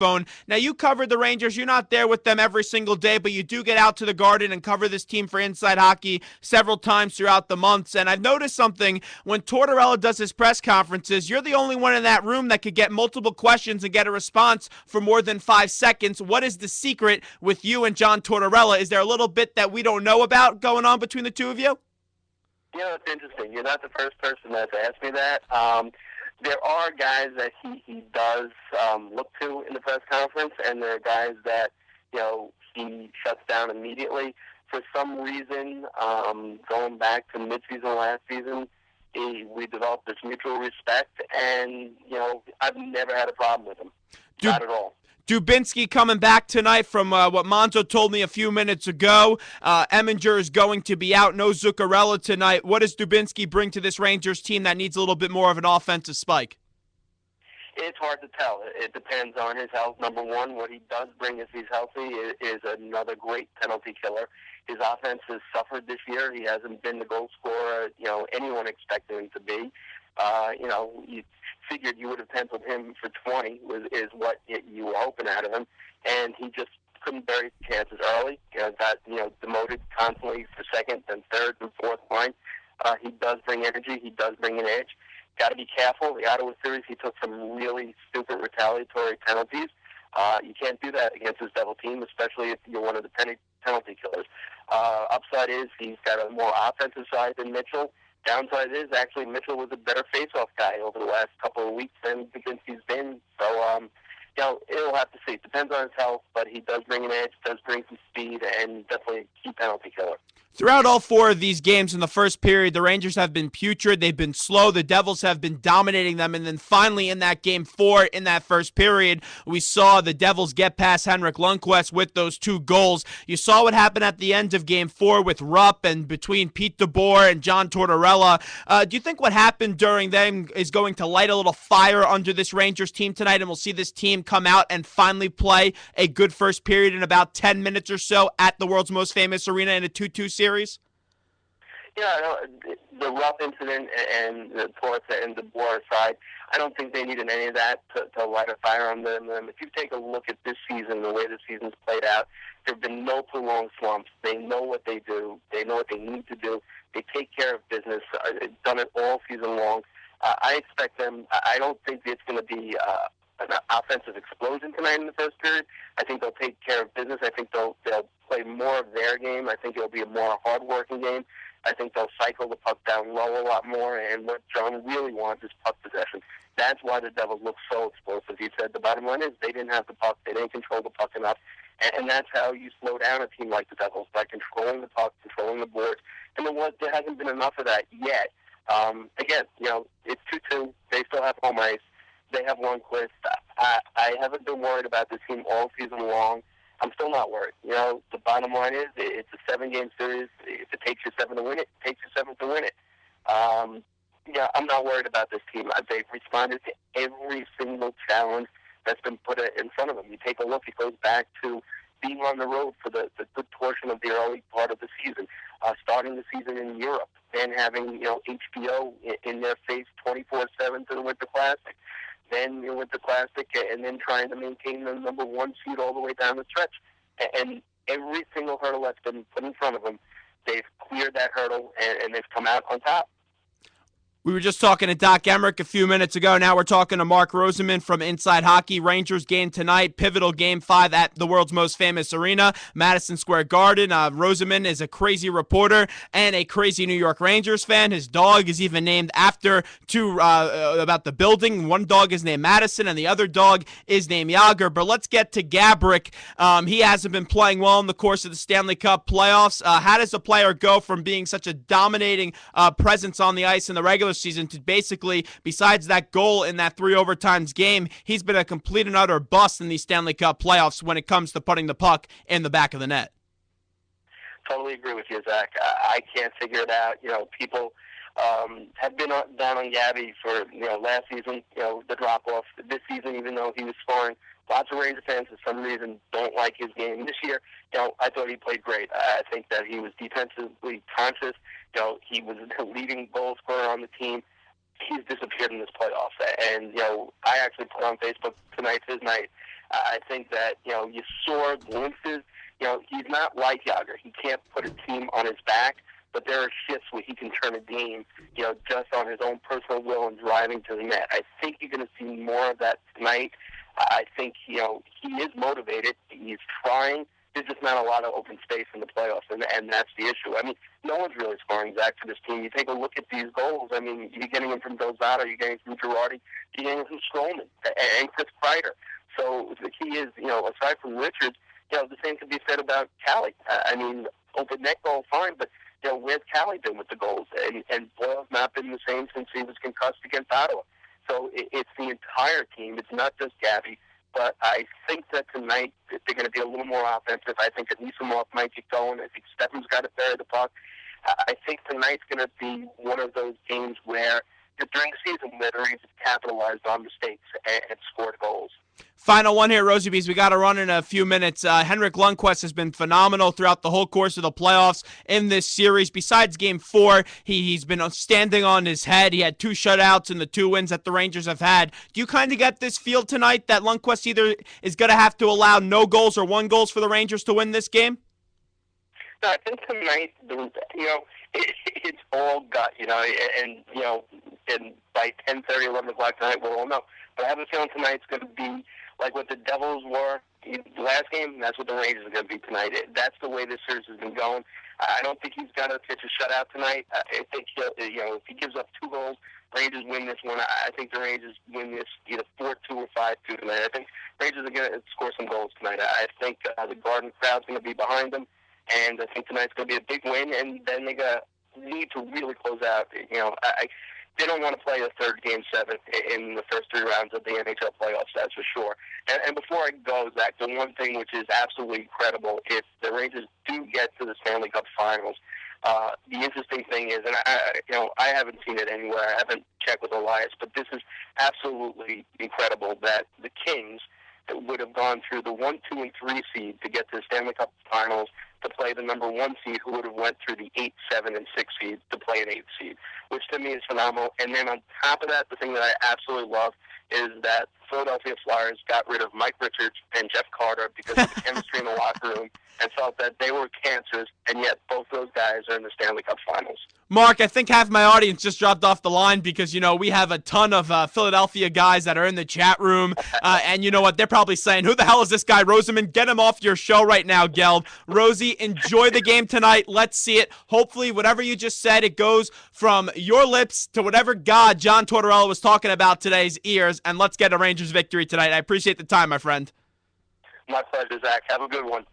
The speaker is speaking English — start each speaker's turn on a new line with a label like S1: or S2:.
S1: backbone. Now, you covered the Rangers. You're not there with them every single day, but you do get out to the Garden and cover this team for Inside Hockey several times throughout the months. And I've noticed something. When Tortorella does his press conferences, you're the only one in that room that could get multiple questions and get a response for more than 5 seconds. What is the secret with you and John Tortorella? Is there a little bit that we don't know about going on between the two of you?
S2: You know, it's interesting. You're not the first person that's asked me that. There are guys that he does look to in the press conference, and there are guys that, he shuts down immediately. For some reason, going back to midseason last season, we developed this mutual respect, and, I've never had a problem with him. Not at all.
S1: Dubinsky coming back tonight from what Monzo told me a few minutes ago. Eminger is going to be out. No Zuccarello tonight. What does Dubinsky bring to this Rangers team that needs a little bit more of an offensive spike?
S2: It's hard to tell. It depends on his health. Number one, what he does bring if he's healthy is another great penalty killer. His offense has suffered this year. He hasn't been the goal scorer, anyone expected him to be. You figured you would have penciled him for 20 is what you were hoping out of him, and he just couldn't bury chances early. Got demoted constantly for second and third and fourth line. He does bring energy. He does bring an edge. Got to be careful. The Ottawa series, he took some really stupid retaliatory penalties. You can't do that against this Devil team, especially if you're one of the penalty killers. Upside is he's got a more offensive side than Mitchell. Downside is actually Mitchell was a better face-off guy over the last couple of weeks than he's been. So, it'll have to see. It depends on his health, but he does bring an edge, does bring some speed, and definitely a key penalty killer.
S1: Throughout all 4 of these games in the first period, the Rangers have been putrid. They've been slow. The Devils have been dominating them. And then finally in that game 4 in that first period, we saw the Devils get past Henrik Lundqvist with those 2 goals. You saw what happened at the end of game 4 with Rupp and between Pete DeBoer and John Tortorella. Do you think what happened during them is going to light a little fire under this Rangers team tonight, and we'll see this team come out and finally play a good first period in about 10 minutes or so at the world's most famous arena in a 2-2 series?
S2: Yeah, the Rupp incident and the Torta and the DeBoer side, I don't think they needed any of that to light a fire on them. If you take a look at this season, the way the season's played out, there have been no prolonged slumps. They know what they do. They know what they need to do. They take care of business. They've done it all season long. I expect them. I don't think it's going to be an offensive explosion tonight in the first period. I think they'll take care of business. I think they'll play more of their game. I think it'll be a more hard-working game. I think they'll cycle the puck down low a lot more, and what John really wants is puck possession. That's why the Devils look so explosive. He said the bottom line is they didn't have the puck. They didn't control the puck enough, and that's how you slow down a team like the Devils, by controlling the puck, controlling the boards. And there hasn't been enough of that yet. Again, it's 2-2. They still have home ice. They have Lundqvist. I haven't been worried about this team all season long. I'm still not worried. The bottom line is it's a 7-game series. If it takes you 7 to win it, it takes you 7 to win it. I'm not worried about this team. They've responded to every single challenge that's been put in front of them. You take a look, it goes back to being on the road for the good portion of the early part of the season, starting the season in Europe, and having HBO in their face 24/7 to the Winter Classic. Then your Winter Classic, and then trying to maintain the number 1 seed all the way down the stretch. And every single hurdle that's been put in front of them, they've cleared that hurdle, and they've come out on top.
S1: We were just talking to Doc Emmerich a few minutes ago. Now we're talking to Mark Rosenman from Inside Hockey. Rangers game tonight, pivotal game 5 at the world's most famous arena, Madison Square Garden. Rosenman is a crazy reporter and a crazy New York Rangers fan. His dog is even named after about the building. One dog is named Madison and the other dog is named Yager. But let's get to Gabrick. He hasn't been playing well in the course of the Stanley Cup playoffs. How does a player go from being such a dominating presence on the ice in the regular season to basically, besides that goal in that 3 overtimes game, he's been a complete and utter bust in these Stanley Cup playoffs when it comes to putting the puck in the back of the net?
S2: Totally agree with you, Zach. I can't figure it out. People have been down on Gabby for last season, the drop-off. This season, even though he was scoring, lots of Ranger fans for some reason don't like his game. This year, I thought he played great. I think that he was defensively conscious. He was the leading goal scorer on the team. He's disappeared in this playoffs. And, I actually put on Facebook, tonight's his night. I think that, you saw glimpses. He's not like Yager. He can't put a team on his back, but there are shifts where he can turn a game, just on his own personal will and driving to the net. I think you're going to see more of that tonight. I think, he is motivated. He's trying. There's just not a lot of open space in the playoffs, and that's the issue. I mean, no one's really scoring back for this team. You take a look at these goals. I mean, you're getting them from Dozado, you're getting from Girardi, you're getting them from Stroman and Chris Kreider. So the key is, aside from Richards, the same can be said about Callie. I mean, open net goal, fine, but, where's Callie been with the goals? And Boyle's not been the same since he was concussed against Ottawa. So it's the entire team. It's not just Gabby. But I think that tonight they're going to be a little more offensive. I think that Nisimov might get going. I think Stefan's got to bury the puck. I think tonight's going to be one of those games where, during the season, where the Rangers capitalized on mistakes and scored goals.
S1: Final one here, Rosie Bees. We got to run in a few minutes. Henrik Lundqvist has been phenomenal throughout the whole course of the playoffs in this series. Besides Game 4, he's been standing on his head. He had 2 shutouts in the 2 wins that the Rangers have had. Do you kind of get this feel tonight that Lundqvist either is going to have to allow no goals or 1 goal for the Rangers to win this game?
S2: No, I think tonight, it's all gut, and by 10:30, 11 o'clock tonight, we'll all know. But I have a feeling tonight's going to be like what the Devils were the last game. That's what the Rangers are going to be tonight. That's the way this series has been going. I don't think he's got to pitch a shutout tonight. I think if he gives up 2 goals, Rangers win this one. I think the Rangers win this either 4-2 or 5-2 tonight. I think Rangers are going to score some goals tonight. I think the Garden crowd's going to be behind them, and I think tonight's going to be a big win. And then they need to really close out. They don't want to play a third Game 7 in the first 3 rounds of the NHL playoffs, that's for sure. And before I go, Zach, the one thing which is absolutely incredible, if the Rangers do get to the Stanley Cup Finals, the interesting thing is, and I haven't seen it anywhere, I haven't checked with Elias, but this is absolutely incredible that the Kings would have gone through the 1, 2, and 3 seed to get to the Stanley Cup Finals to play the number 1 seed, who would have went through the 8, 7, and 6 seed to play an 8th seed, which to me is phenomenal. And then on top of that, the thing that I absolutely love is that Philadelphia Flyers got rid of Mike Richards and Jeff Carter because of the chemistry in the locker room and felt that they were cancers, and yet both those guys are in the Stanley Cup Finals.
S1: Mark, I think half my audience just dropped off the line because, we have a ton of Philadelphia guys that are in the chat room. And you know what? They're probably saying, who the hell is this guy, Rosenman? Get him off your show right now, Gelb. Rosie, enjoy the game tonight. Let's see it. Hopefully, whatever you just said, it goes from your lips to whatever God John Tortorella was talking about today's ears. And let's get a Rangers victory tonight. I appreciate the time, my friend.
S2: My pleasure, Zach. Have a good one.